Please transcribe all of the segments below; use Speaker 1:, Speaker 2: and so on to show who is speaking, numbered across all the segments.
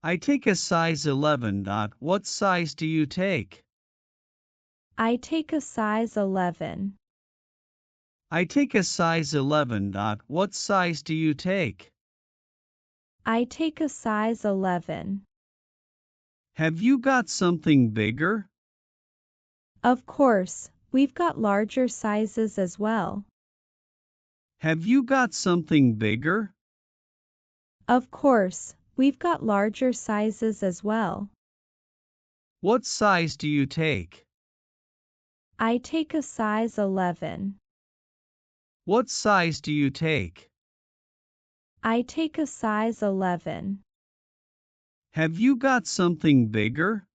Speaker 1: I take a size 11. What size do you take?
Speaker 2: I take a size 11.
Speaker 1: I take a size 11. What size do you take?
Speaker 2: I take a size 11.
Speaker 1: Have you got something bigger?
Speaker 2: Of course, we've got larger sizes as well.
Speaker 1: Have you got something bigger?
Speaker 2: Of course, we've got larger sizes as well.
Speaker 1: What size do you take?
Speaker 2: I take a size 11.
Speaker 1: What size do you take?
Speaker 2: I take a size 11.
Speaker 1: Have you got something bigger?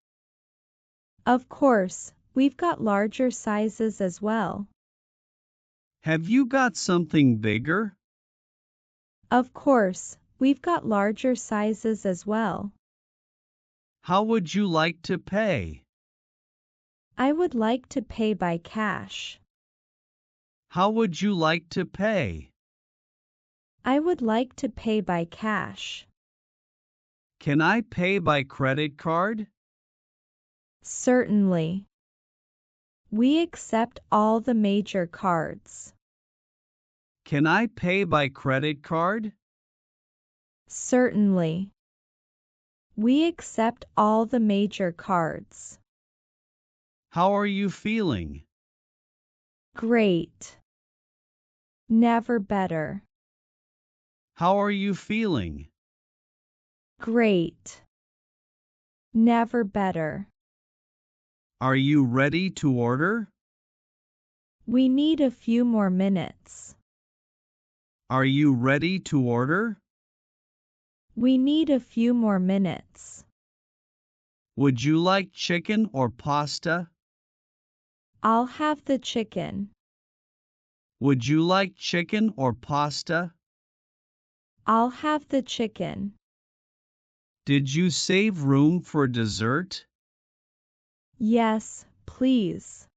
Speaker 2: Of course, we've got larger sizes as well.
Speaker 1: Have you got something bigger?
Speaker 2: Of course, we've got larger sizes as well.
Speaker 1: How would you like to pay?
Speaker 2: I would like to pay by cash.
Speaker 1: How would you like to pay?
Speaker 2: I would like to pay by cash.
Speaker 1: Can I pay by credit card?
Speaker 2: Certainly. We accept all the major cards.
Speaker 1: Can I pay by credit card?
Speaker 2: Certainly. We accept all the major cards.
Speaker 1: How are you feeling?
Speaker 2: Great. Never better.
Speaker 1: How are you feeling?
Speaker 2: Great. Never better.
Speaker 1: Are you ready to order?
Speaker 2: We need a few more minutes.
Speaker 1: Are you ready to order?
Speaker 2: We need a few more minutes.
Speaker 1: Would you like chicken or pasta?
Speaker 2: I'll have the chicken.
Speaker 1: Would you like chicken or pasta?
Speaker 2: I'll have the chicken.
Speaker 1: Did you save room for dessert?
Speaker 2: Yes, please.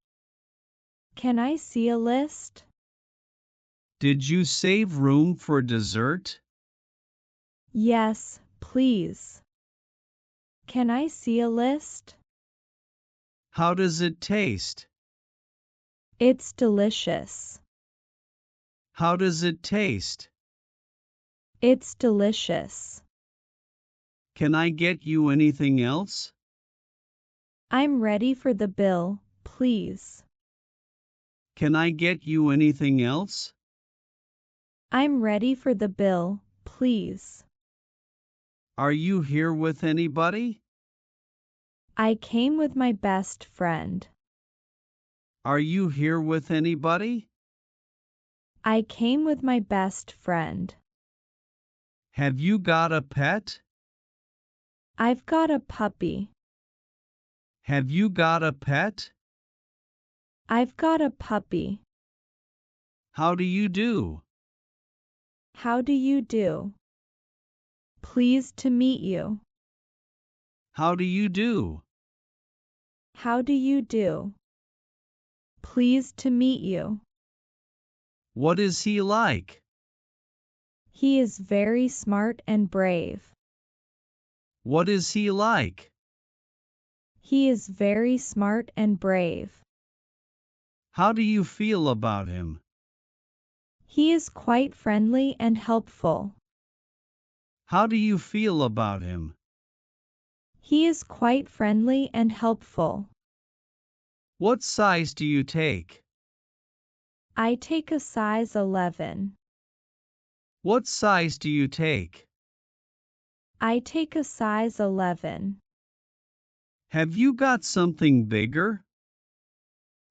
Speaker 2: Can I see a list?
Speaker 1: Did you save room for dessert?
Speaker 2: Yes, please. Can I see a list?
Speaker 1: How does it taste?
Speaker 2: It's delicious.
Speaker 1: How does it taste?
Speaker 2: It's delicious.
Speaker 1: Can I get you anything else?
Speaker 2: I'm ready for the bill, please.
Speaker 1: Can I get you anything else?
Speaker 2: I'm ready for the bill, please.
Speaker 1: Are you here with anybody?
Speaker 2: I came with my best friend.
Speaker 1: Are you here with anybody?
Speaker 2: I came with my best friend.
Speaker 1: Have you got a pet?
Speaker 2: I've got a puppy.
Speaker 1: Have you got a pet?
Speaker 2: I've got a puppy.
Speaker 1: How do you do?
Speaker 2: How do you do? Pleased to meet you.
Speaker 1: How do you do?
Speaker 2: How do you do? Pleased to meet you.
Speaker 1: What is he like?
Speaker 2: He is very smart and brave.
Speaker 1: What is he like?
Speaker 2: He is very smart and brave.
Speaker 1: How do you feel about him?
Speaker 2: He is quite friendly and helpful.
Speaker 1: How do you feel about him?
Speaker 2: He is quite friendly and helpful.
Speaker 1: What size do you take?
Speaker 2: I take a size 11.
Speaker 1: What size do you take?
Speaker 2: I take a size 11.
Speaker 1: Have you got something bigger?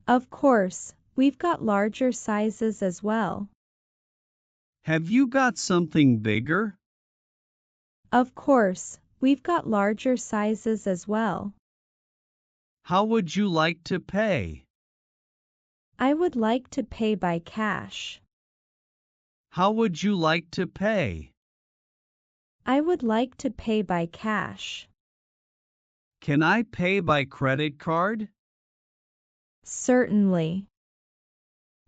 Speaker 2: Of course, we've got larger sizes as well.
Speaker 1: Have you got something bigger?
Speaker 2: Of course, we've got larger sizes as well.
Speaker 1: How would you like to pay?
Speaker 2: I would like to pay by cash.
Speaker 1: How would you like to pay?
Speaker 2: I would like to pay by cash.
Speaker 1: Can I pay by credit card?
Speaker 2: Certainly.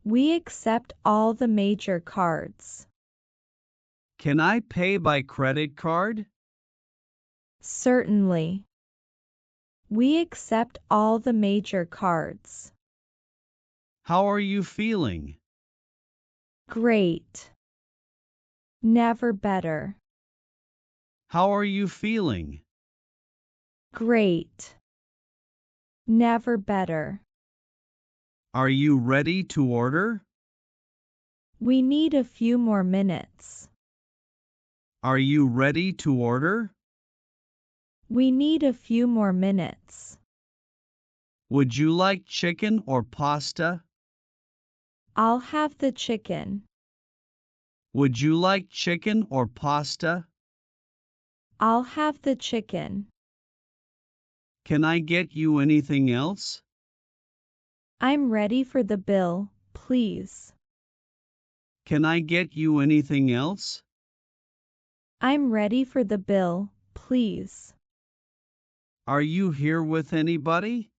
Speaker 2: We accept all the major cards.
Speaker 1: Can I pay by credit card?
Speaker 2: Certainly. We accept all the major cards.
Speaker 1: How are you feeling?
Speaker 2: Great. Never better.
Speaker 1: How are you feeling?
Speaker 2: Great. Never better.
Speaker 1: Are you ready to order?
Speaker 2: We need a few more minutes.
Speaker 1: Are you ready to order?
Speaker 2: We need a few more minutes.
Speaker 1: Would you like chicken or pasta?
Speaker 2: I'll have the chicken.
Speaker 1: Would you like chicken or pasta?
Speaker 2: I'll have the chicken.
Speaker 1: Can I get you anything else?
Speaker 2: I'm ready for the bill, please.
Speaker 1: Can I get you anything else?
Speaker 2: I'm ready for the bill, please.
Speaker 1: Are you here with anybody?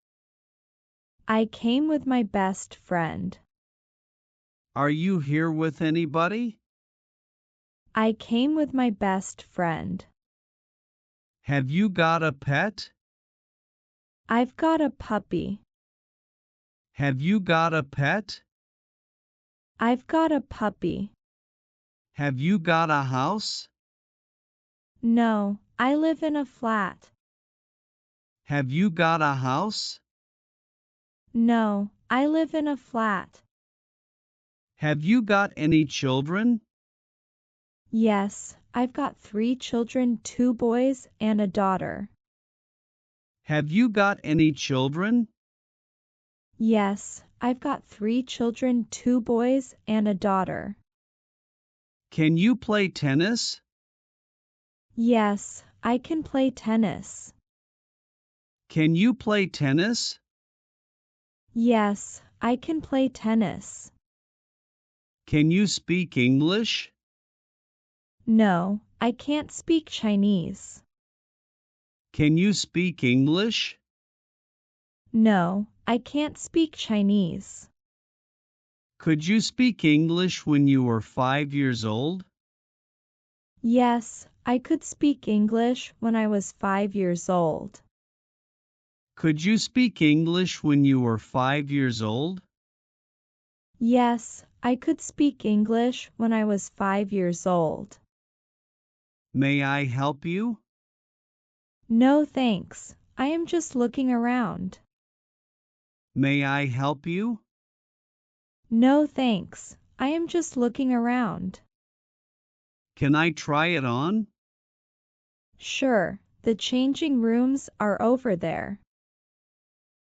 Speaker 2: I came with my best friend.
Speaker 1: Are you here with anybody?
Speaker 2: I came with my best friend.
Speaker 1: Have you got a pet?
Speaker 2: I've got a puppy.
Speaker 1: Have you got a pet?
Speaker 2: I've got a puppy.
Speaker 1: Have you got a house?
Speaker 2: No, I live in a flat.
Speaker 1: Have you got a house?
Speaker 2: No, I live in a flat.
Speaker 1: Have you got any children?
Speaker 2: Yes, I've got 3 children, 2 boys and a daughter.
Speaker 1: Have you got any children?
Speaker 2: Yes, I've got 3 children, 2 boys and a daughter.
Speaker 1: Can you play tennis?
Speaker 2: Yes, I can play tennis.
Speaker 1: Can you play tennis?
Speaker 2: Yes, I can play tennis.
Speaker 1: Can you speak English?
Speaker 2: No, I can't speak Chinese.
Speaker 1: Can you speak English?
Speaker 2: No, I can't speak Chinese.
Speaker 1: Could you speak English when you were 5 years old?
Speaker 2: Yes, I could speak English when I was 5 years old.
Speaker 1: Could you speak English when you were 5 years old?
Speaker 2: Yes, I could speak English when I was 5 years old.
Speaker 1: May I help you?
Speaker 2: No thanks, I am just looking around.
Speaker 1: May I help you?
Speaker 2: No thanks, I am just looking around.
Speaker 1: Can I try it on?
Speaker 2: Sure, the changing rooms are over there.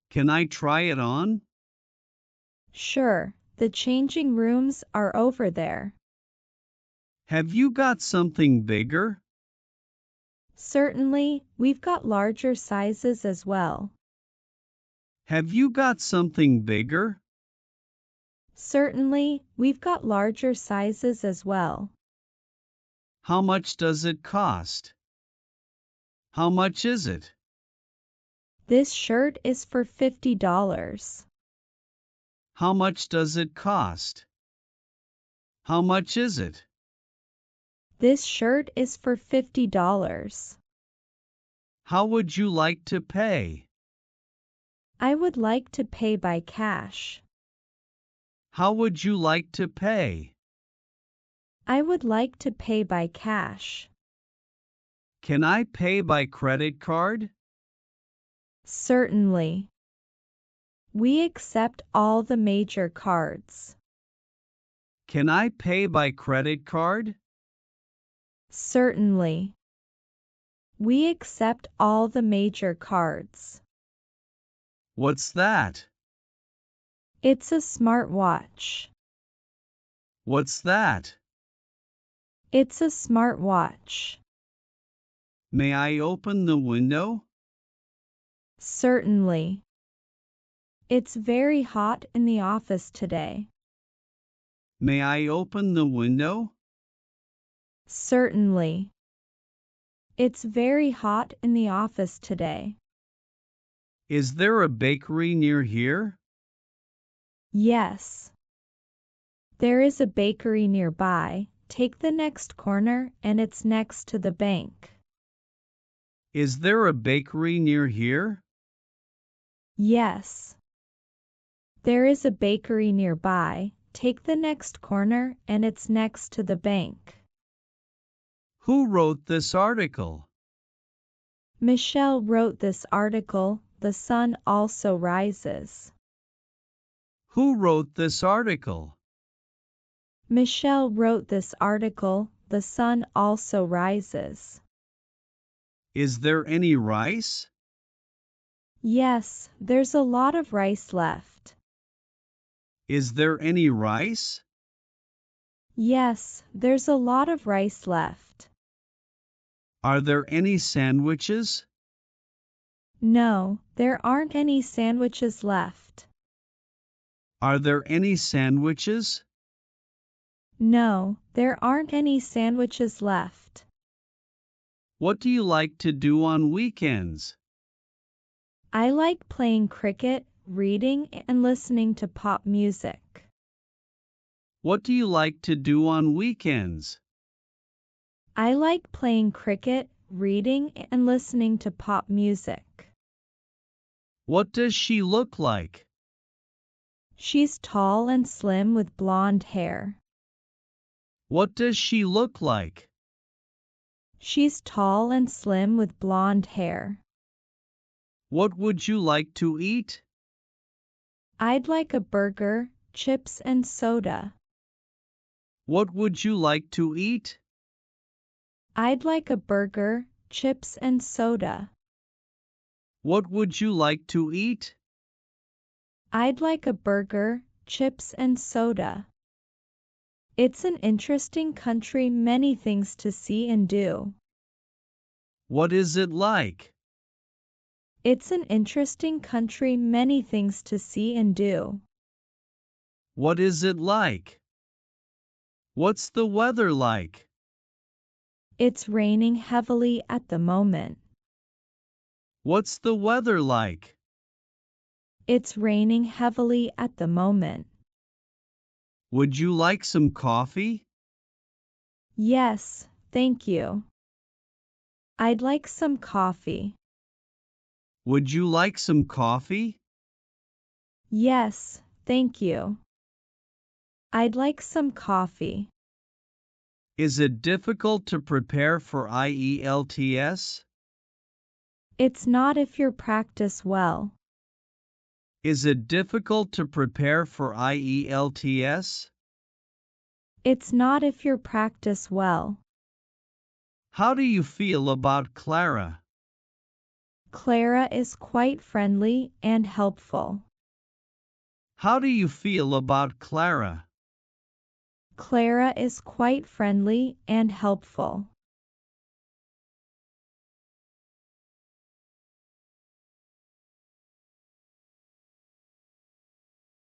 Speaker 1: Can I try it on?
Speaker 2: Sure, the changing rooms are over there.
Speaker 1: Have you got something bigger?
Speaker 2: Certainly, we've got larger sizes as well.
Speaker 1: Have you got something bigger?
Speaker 2: Certainly, we've got larger sizes as well.
Speaker 1: How much does it cost? How much is it?
Speaker 2: This shirt is for $50.
Speaker 1: How much does it cost? How much is it?
Speaker 2: This shirt is for $50.
Speaker 1: How would you like to pay?
Speaker 2: I would like to pay by cash.
Speaker 1: How would you like to pay?
Speaker 2: I would like to pay by cash.
Speaker 1: Can I pay by credit card?
Speaker 2: Certainly. We accept all the major cards.
Speaker 1: Can I pay by credit card?
Speaker 2: Certainly. We accept all the major cards.
Speaker 1: What's that?
Speaker 2: It's a smartwatch.
Speaker 1: What's that?
Speaker 2: It's a smartwatch.
Speaker 1: May I open the window?
Speaker 2: Certainly. It's very hot in the office today.
Speaker 1: May I open the window?
Speaker 2: Certainly. It's very hot in the office today.
Speaker 1: Is there a bakery near here?
Speaker 2: Yes. There is a bakery nearby. Take the next corner and it's next to the bank.
Speaker 1: Is there a bakery near here?
Speaker 2: Yes. There is a bakery nearby. Take the next corner and it's next to the bank.
Speaker 1: Who wrote this article?
Speaker 2: Michelle wrote this article. The sun also rises.
Speaker 1: Who wrote this article?
Speaker 2: Michelle wrote this article. The sun also rises.
Speaker 1: Is there any rice?
Speaker 2: Yes, there's a lot of rice left.
Speaker 1: Is there any rice?
Speaker 2: Yes, there's a lot of rice left.
Speaker 1: Are there any sandwiches?
Speaker 2: No, there aren't any sandwiches left.
Speaker 1: Are there any sandwiches?
Speaker 2: No, there aren't any sandwiches left.
Speaker 1: What do you like to do on weekends?
Speaker 2: I like playing cricket, reading, and listening to pop music.
Speaker 1: What do you like to do on weekends?
Speaker 2: I like playing cricket, reading, and listening to pop music.
Speaker 1: What does she look like?
Speaker 2: She's tall and slim with blonde hair.
Speaker 1: What does she look like?
Speaker 2: She's tall and slim with blonde hair.
Speaker 1: What would you like to eat?
Speaker 2: I'd like a burger, chips, and soda.
Speaker 1: What would you like to eat?
Speaker 2: I'd like a burger, chips, and soda.
Speaker 1: What would you like to eat?
Speaker 2: I'd like a burger, chips, and soda. It's an interesting country, many things to see and do.
Speaker 1: What is it like?
Speaker 2: It's an interesting country, many things to see and do.
Speaker 1: What is it like? What's the weather like?
Speaker 2: It's raining heavily at the moment.
Speaker 1: What's the weather like?
Speaker 2: It's raining heavily at the moment.
Speaker 1: Would you like some coffee?
Speaker 2: Yes, thank you. I'd like some coffee.
Speaker 1: Would you like some coffee?
Speaker 2: Yes, thank you. I'd like some coffee.
Speaker 1: Is it difficult to prepare for IELTS?
Speaker 2: It's not if you practice well.
Speaker 1: Is it difficult to prepare for IELTS?
Speaker 2: It's not if you practice well.
Speaker 1: How do you feel about Clara?
Speaker 2: Clara is quite friendly and helpful.
Speaker 1: How do you feel about Clara?
Speaker 2: Clara is quite friendly and helpful.